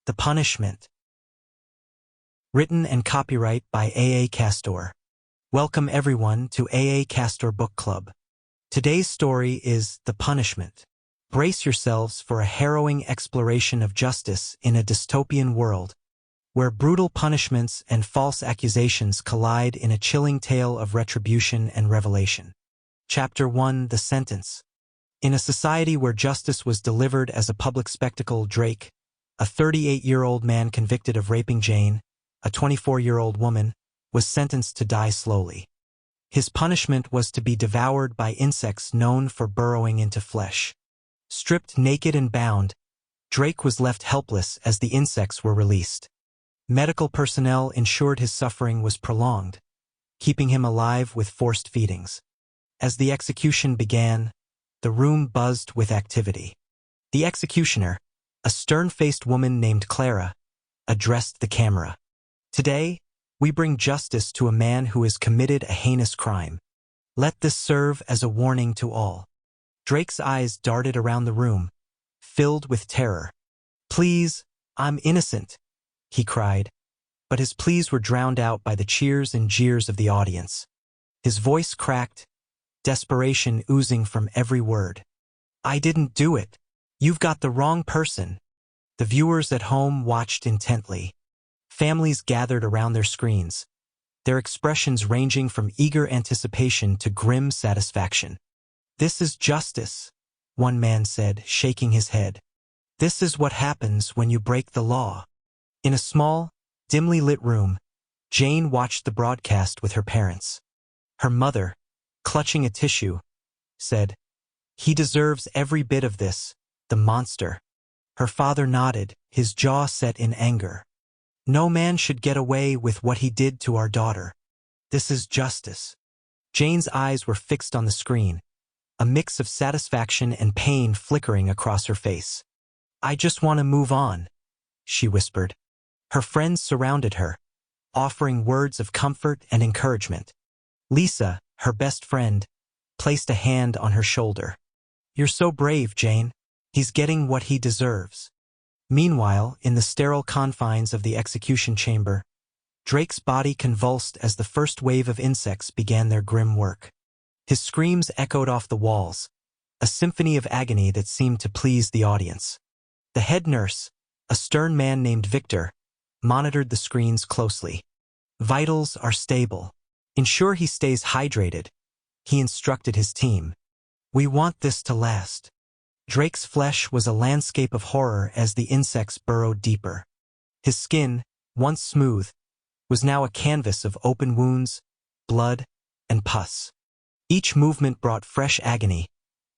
The Punishment. Written and copyright by A. A. Castor. Welcome everyone to A. A. Castor Book Club. Today's story is The Punishment. Brace yourselves for a harrowing exploration of justice in a dystopian world, where brutal punishments and false accusations collide in a chilling tale of retribution and revelation. Chapter 1: The Sentence. In a society where justice was delivered as a public spectacle, Drake, a 38-year-old man convicted of raping Jane, a 24-year-old woman, was sentenced to die slowly. His punishment was to be devoured by insects known for burrowing into flesh. Stripped naked and bound, Drake was left helpless as the insects were released. Medical personnel ensured his suffering was prolonged, keeping him alive with forced feedings. As the execution began, the room buzzed with activity. The executioner, a stern-faced woman named Clara, addressed the camera. "Today, we bring justice to a man who has committed a heinous crime. Let this serve as a warning to all." Drake's eyes darted around the room, filled with terror. "Please, I'm innocent," he cried, but his pleas were drowned out by the cheers and jeers of the audience. His voice cracked, desperation oozing from every word. "I didn't do it. You've got the wrong person." The viewers at home watched intently. Families gathered around their screens, their expressions ranging from eager anticipation to grim satisfaction. "This is justice," one man said, shaking his head. "This is what happens when you break the law." In a small, dimly lit room, Jane watched the broadcast with her parents. Her mother, clutching a tissue, said, "He deserves every bit of this, the monster." Her father nodded, his jaw set in anger. "No man should get away with what he did to our daughter. This is justice." Jane's eyes were fixed on the screen, a mix of satisfaction and pain flickering across her face. "I just want to move on," she whispered. Her friends surrounded her, offering words of comfort and encouragement. Lisa, her best friend, placed a hand on her shoulder. "You're so brave, Jane. He's getting what he deserves." Meanwhile, in the sterile confines of the execution chamber, Drake's body convulsed as the first wave of insects began their grim work. His screams echoed off the walls, a symphony of agony that seemed to please the audience. The head nurse, a stern man named Victor, monitored the screens closely. "Vitals are stable. Ensure he stays hydrated," he instructed his team. "We want this to last." Drake's flesh was a landscape of horror as the insects burrowed deeper. His skin, once smooth, was now a canvas of open wounds, blood, and pus. Each movement brought fresh agony,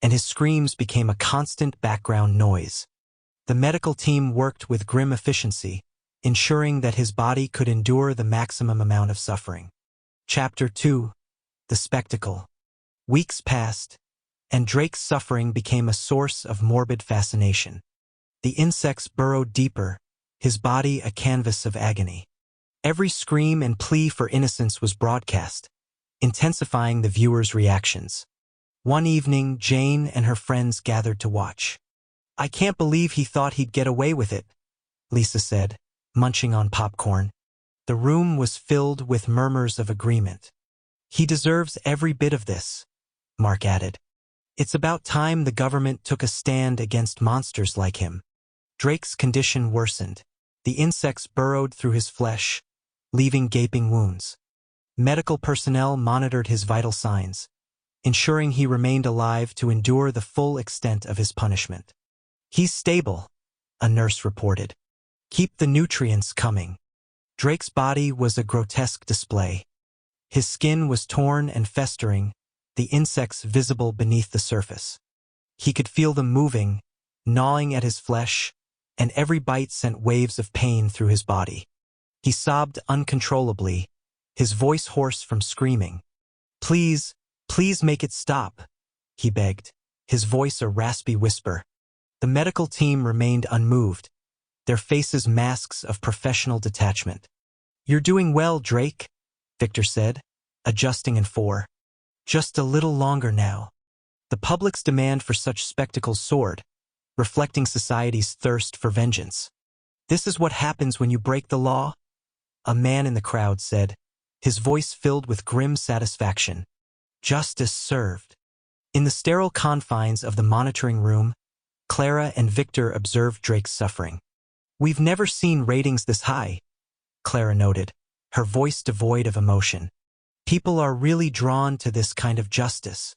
and his screams became a constant background noise. The medical team worked with grim efficiency, ensuring that his body could endure the maximum amount of suffering. Chapter 2: The Spectacle. Weeks passed, and Drake's suffering became a source of morbid fascination. The insects burrowed deeper, his body a canvas of agony. Every scream and plea for innocence was broadcast, intensifying the viewers' reactions. One evening, Jane and her friends gathered to watch. "I can't believe he thought he'd get away with it," Lisa said, munching on popcorn. The room was filled with murmurs of agreement. "He deserves every bit of this," Mark added. "It's about time the government took a stand against monsters like him." Drake's condition worsened. The insects burrowed through his flesh, leaving gaping wounds. Medical personnel monitored his vital signs, ensuring he remained alive to endure the full extent of his punishment. "He's stable," a nurse reported. "Keep the nutrients coming." Drake's body was a grotesque display. His skin was torn and festering, the insects visible beneath the surface. He could feel them moving, gnawing at his flesh, and every bite sent waves of pain through his body. He sobbed uncontrollably, his voice hoarse from screaming. "Please, please make it stop," he begged, his voice a raspy whisper. The medical team remained unmoved, their faces masks of professional detachment. "You're doing well, Drake," Victor said, adjusting in 4. "Just a little longer now." The public's demand for such spectacles soared, reflecting society's thirst for vengeance. This is what happens when you break the law? A man in the crowd said, his voice filled with grim satisfaction. Justice served. In the sterile confines of the monitoring room, Clara and Victor observed Drake's suffering. We've never seen ratings this high, Clara noted, her voice devoid of emotion. People are really drawn to this kind of justice.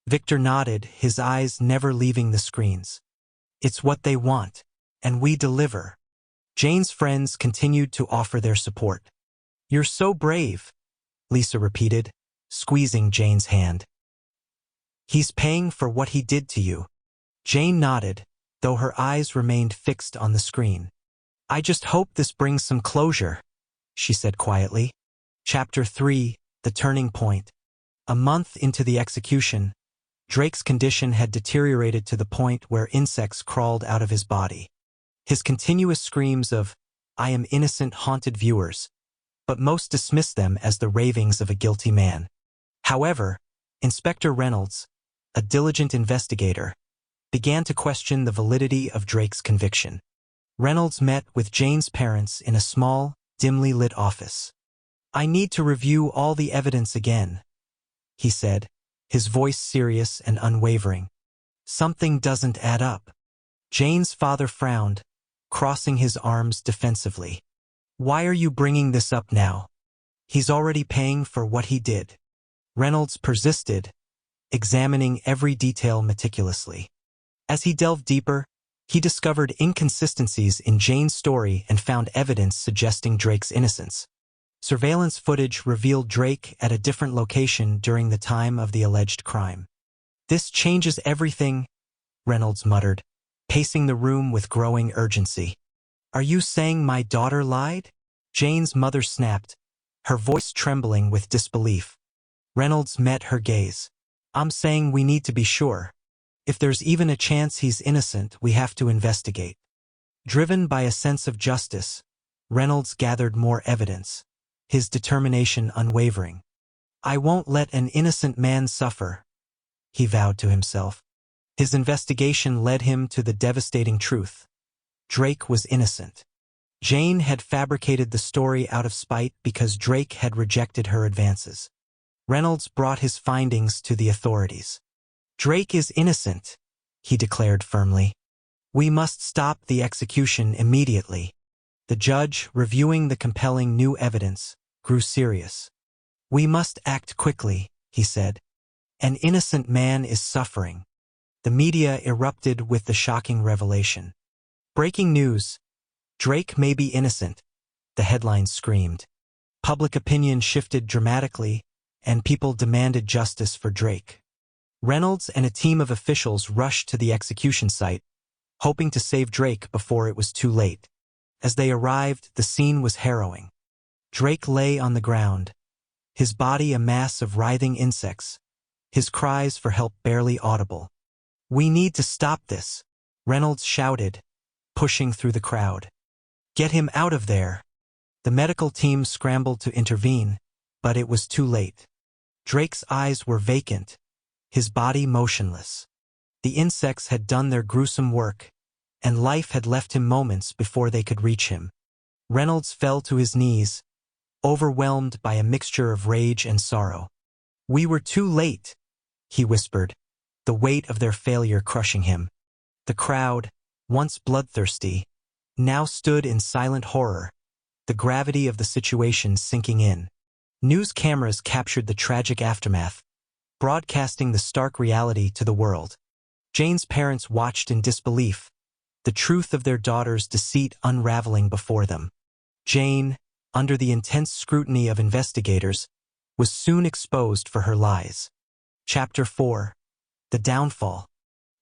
Victor nodded, his eyes never leaving the screens. It's what they want, and we deliver. Jane's friends continued to offer their support. You're so brave, Lisa repeated, squeezing Jane's hand. He's paying for what he did to you. Jane nodded, though her eyes remained fixed on the screen. I just hope this brings some closure, she said quietly. Chapter 3, The Turning Point. A month into the execution, Drake's condition had deteriorated to the point where insects crawled out of his body. His continuous screams of, "I am innocent," haunted viewers, but most dismissed them as the ravings of a guilty man. However, Inspector Reynolds, a diligent investigator, began to question the validity of Drake's conviction. Reynolds met with Jane's parents in a small, dimly lit office. I need to review all the evidence again, he said, his voice serious and unwavering. Something doesn't add up. Jane's father frowned, crossing his arms defensively. Why are you bringing this up now? He's already paying for what he did. Reynolds persisted, examining every detail meticulously. As he delved deeper, he discovered inconsistencies in Jane's story and found evidence suggesting Drake's innocence. Surveillance footage revealed Drake at a different location during the time of the alleged crime. This changes everything, Reynolds muttered, pacing the room with growing urgency. Are you saying my daughter lied? Jane's mother snapped, her voice trembling with disbelief. Reynolds met her gaze. I'm saying we need to be sure. If there's even a chance he's innocent, we have to investigate. Driven by a sense of justice, Reynolds gathered more evidence, his determination unwavering. I won't let an innocent man suffer, he vowed to himself. His investigation led him to the devastating truth. Drake was innocent. Jane had fabricated the story out of spite because Drake had rejected her advances. Reynolds brought his findings to the authorities. Drake is innocent, he declared firmly. We must stop the execution immediately. The judge, reviewing the compelling new evidence, grew serious. We must act quickly, he said. An innocent man is suffering. The media erupted with the shocking revelation. Breaking news. Drake may be innocent, the headlines screamed. Public opinion shifted dramatically, and people demanded justice for Drake. Reynolds and a team of officials rushed to the execution site, hoping to save Drake before it was too late. As they arrived, the scene was harrowing. Drake lay on the ground, his body a mass of writhing insects, his cries for help barely audible. We need to stop this, Reynolds shouted, pushing through the crowd. Get him out of there. The medical team scrambled to intervene, but it was too late. Drake's eyes were vacant, his body motionless. The insects had done their gruesome work, and life had left him moments before they could reach him. Reynolds fell to his knees, overwhelmed by a mixture of rage and sorrow. We were too late, he whispered, the weight of their failure crushing him. The crowd, once bloodthirsty, now stood in silent horror, the gravity of the situation sinking in. News cameras captured the tragic aftermath, broadcasting the stark reality to the world. Jane's parents watched in disbelief, the truth of their daughter's deceit unraveling before them. Jane, under the intense scrutiny of investigators, was soon exposed for her lies. Chapter 4. The Downfall.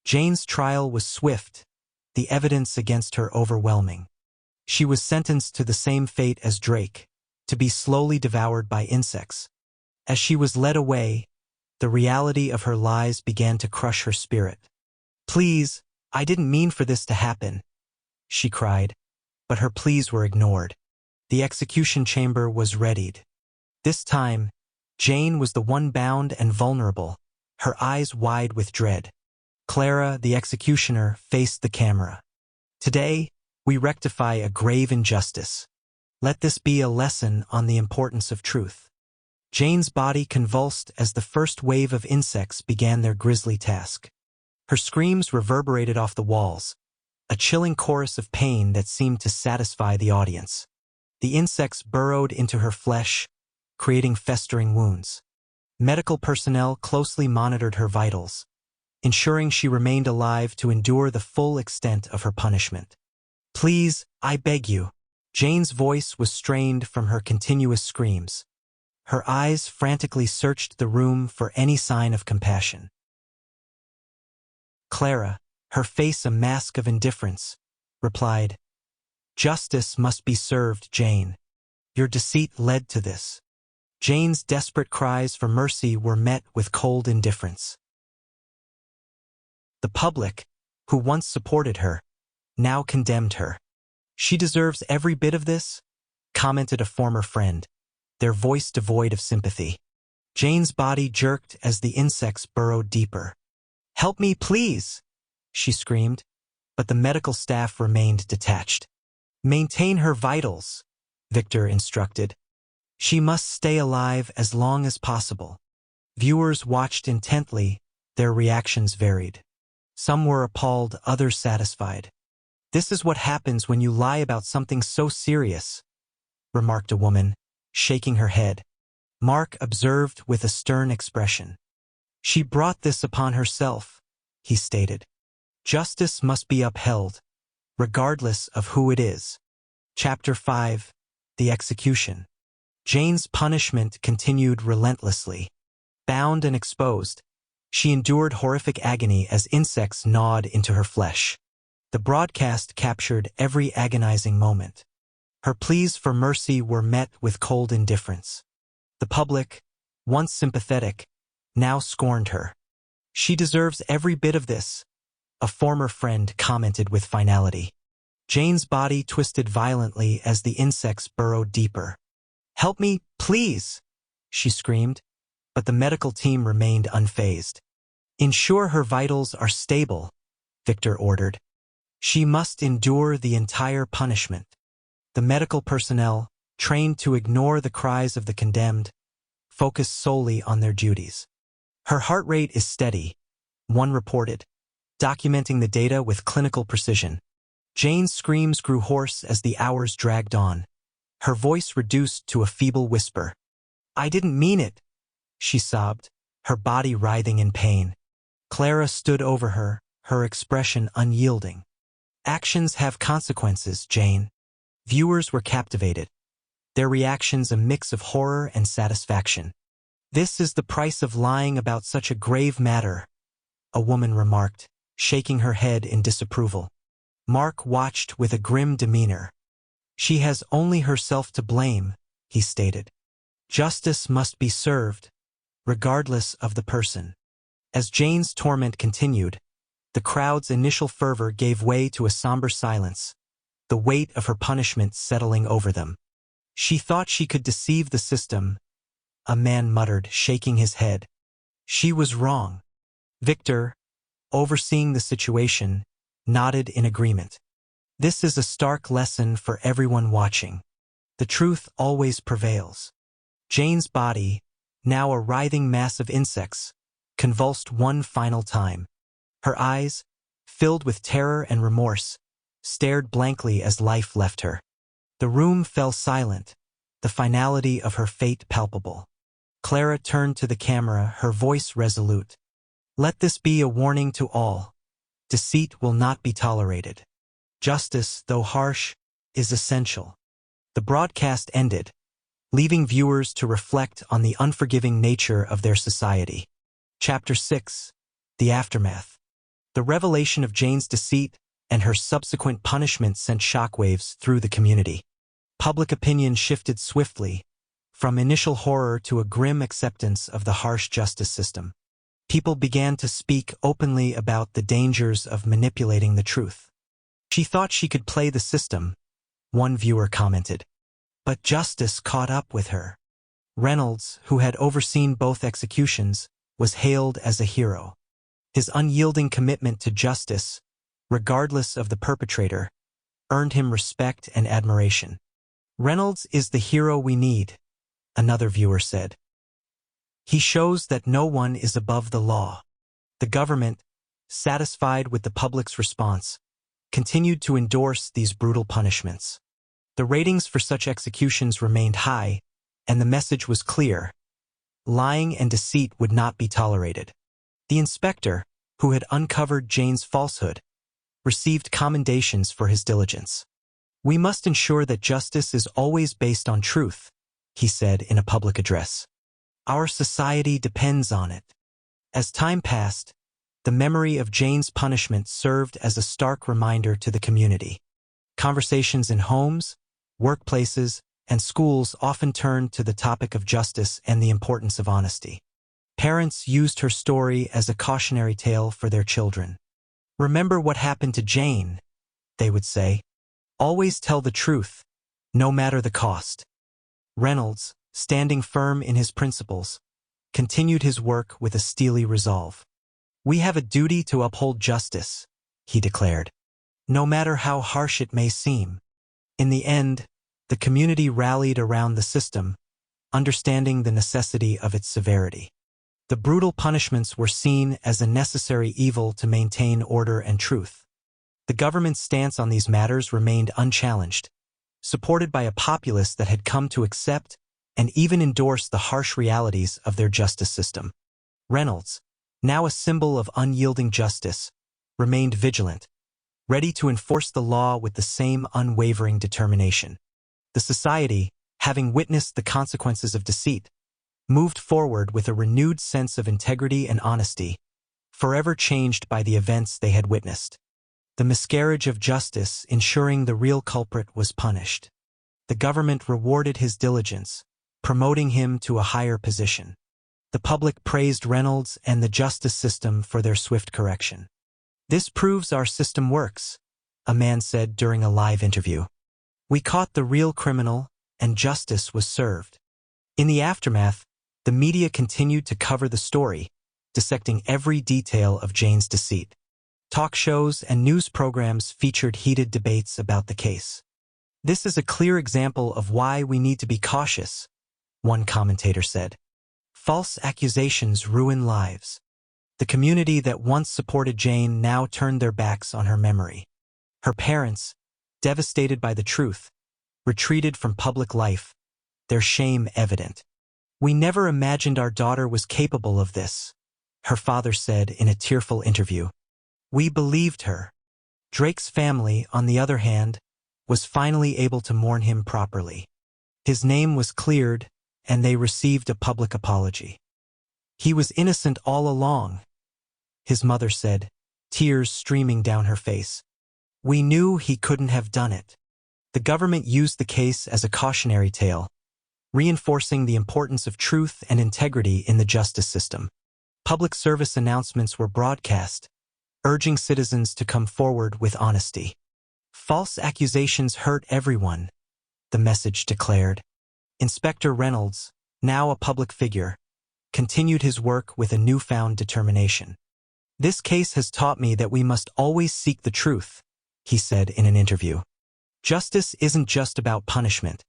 Jane's trial was swift, the evidence against her overwhelming. She was sentenced to the same fate as Drake, to be slowly devoured by insects. As she was led away, the reality of her lies began to crush her spirit. Please, I didn't mean for this to happen, she cried, but her pleas were ignored. The execution chamber was readied. This time, Jane was the one bound and vulnerable, her eyes wide with dread. Clara, the executioner, faced the camera. Today, We rectify a grave injustice. Let this be a lesson on the importance of truth. Jane's body convulsed as the first wave of insects began their grisly task. Her screams reverberated off the walls, a chilling chorus of pain that seemed to satisfy the audience. The insects burrowed into her flesh, creating festering wounds. Medical personnel closely monitored her vitals, ensuring she remained alive to endure the full extent of her punishment. "Please, I beg you." Jane's voice was strained from her continuous screams. Her eyes frantically searched the room for any sign of compassion. Clara, her face a mask of indifference, replied, "Justice must be served, Jane. Your deceit led to this." Jane's desperate cries for mercy were met with cold indifference. The public, who once supported her, now condemned her. "She deserves every bit of this," commented a former friend, their voice devoid of sympathy. Jane's body jerked as the insects burrowed deeper. "Help me, please," she screamed, but the medical staff remained detached. "Maintain her vitals," Victor instructed. "She must stay alive as long as possible." Viewers watched intently, their reactions varied. Some were appalled, others satisfied. "This is what happens when you lie about something so serious," remarked a woman, shaking her head. Mark observed with a stern expression. "She brought this upon herself," he stated. "Justice must be upheld, regardless of who it is." Chapter 5: The Execution. Jane's punishment continued relentlessly. Bound and exposed, she endured horrific agony as insects gnawed into her flesh. The broadcast captured every agonizing moment. Her pleas for mercy were met with cold indifference. The public, once sympathetic, now scorned her. "She deserves every bit of this," a former friend commented with finality. Jane's body twisted violently as the insects burrowed deeper. "Help me, please," she screamed, but the medical team remained unfazed. "Ensure her vitals are stable," Victor ordered. "She must endure the entire punishment." The medical personnel, trained to ignore the cries of the condemned, focused solely on their duties. "Her heart rate is steady," one reported, documenting the data with clinical precision. Jane's screams grew hoarse as the hours dragged on, her voice reduced to a feeble whisper. "I didn't mean it," she sobbed, her body writhing in pain. Clara stood over her, her expression unyielding. "Actions have consequences, Jane." Viewers were captivated, their reactions a mix of horror and satisfaction. "This is the price of lying about such a grave matter," a woman remarked, shaking her head in disapproval. Mark watched with a grim demeanor. "She has only herself to blame," he stated. "Justice must be served, regardless of the person." As Jane's torment continued, the crowd's initial fervor gave way to a somber silence, the weight of her punishment settling over them. "She thought she could deceive the system," a man muttered, shaking his head. "She was wrong." Victor, overseeing the situation, nodded in agreement. "This is a stark lesson for everyone watching. The truth always prevails." Jane's body, now a writhing mass of insects, convulsed one final time. Her eyes, filled with terror and remorse, stared blankly as life left her. The room fell silent, the finality of her fate palpable. Clara turned to the camera, her voice resolute. "Let this be a warning to all. Deceit will not be tolerated. Justice, though harsh, is essential." The broadcast ended, leaving viewers to reflect on the unforgiving nature of their society. Chapter 6: The Aftermath. The revelation of Jane's deceit and her subsequent punishment sent shockwaves through the community. Public opinion shifted swiftly, from initial horror to a grim acceptance of the harsh justice system. People began to speak openly about the dangers of manipulating the truth. "She thought she could play the system," one viewer commented. "But justice caught up with her." Reynolds, who had overseen both executions, was hailed as a hero. His unyielding commitment to justice, regardless of the perpetrator, earned him respect and admiration. "Reynolds is the hero we need," another viewer said. "He shows that no one is above the law." The government, satisfied with the public's response, continued to endorse these brutal punishments. The ratings for such executions remained high, and the message was clear: lying and deceit would not be tolerated. The inspector, who had uncovered Jane's falsehood, received commendations for his diligence. "We must ensure that justice is always based on truth," he said in a public address. "Our society depends on it." As time passed, the memory of Jane's punishment served as a stark reminder to the community. Conversations in homes, workplaces, and schools often turned to the topic of justice and the importance of honesty. Parents used her story as a cautionary tale for their children. "Remember what happened to Jane," they would say. "Always tell the truth, no matter the cost." Reynolds, standing firm in his principles, continued his work with a steely resolve. "We have a duty to uphold justice," he declared, "no matter how harsh it may seem." In the end, the community rallied around the system, understanding the necessity of its severity. The brutal punishments were seen as a necessary evil to maintain order and truth. The government's stance on these matters remained unchallenged, supported by a populace that had come to accept and even endorse the harsh realities of their justice system. Reynolds, now a symbol of unyielding justice, remained vigilant, ready to enforce the law with the same unwavering determination. The society, having witnessed the consequences of deceit, moved forward with a renewed sense of integrity and honesty, forever changed by the events they had witnessed. The miscarriage of justice, ensuring the real culprit was punished. The government rewarded his diligence, promoting him to a higher position. The public praised Reynolds and the justice system for their swift correction. "This proves our system works," a man said during a live interview. "We caught the real criminal, and justice was served." In the aftermath, the media continued to cover the story, dissecting every detail of Jane's deceit. Talk shows and news programs featured heated debates about the case. "This is a clear example of why we need to be cautious," one commentator said. "False accusations ruin lives." The community that once supported Jane now turned their backs on her memory. Her parents, devastated by the truth, retreated from public life, their shame evident. "We never imagined our daughter was capable of this," her father said in a tearful interview. "We believed her." Drake's family, on the other hand, was finally able to mourn him properly. His name was cleared, and they received a public apology. "He was innocent all along," his mother said, tears streaming down her face. "We knew he couldn't have done it." The government used the case as a cautionary tale, reinforcing the importance of truth and integrity in the justice system. Public service announcements were broadcast, urging citizens to come forward with honesty. "False accusations hurt everyone," the message declared. Inspector Reynolds, now a public figure, continued his work with a newfound determination. "This case has taught me that we must always seek the truth," he said in an interview. "Justice isn't just about punishment.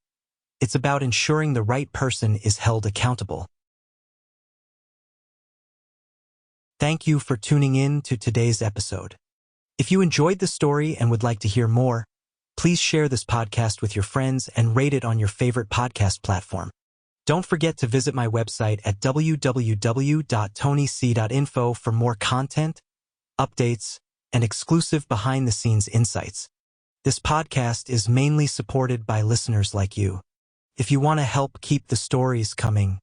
It's about ensuring the right person is held accountable." Thank you for tuning in to today's episode. If you enjoyed the story and would like to hear more, please share this podcast with your friends and rate it on your favorite podcast platform. Don't forget to visit my website at www.tonyc.info for more content, updates, and exclusive behind-the-scenes insights. This podcast is mainly supported by listeners like you. If you want to help keep the stories coming,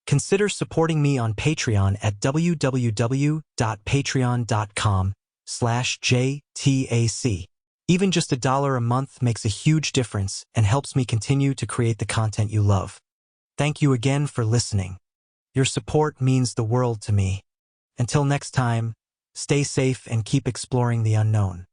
consider supporting me on Patreon at www.patreon.com/JTAC. Even just $1 a month makes a huge difference and helps me continue to create the content you love. Thank you again for listening. Your support means the world to me. Until next time, stay safe and keep exploring the unknown.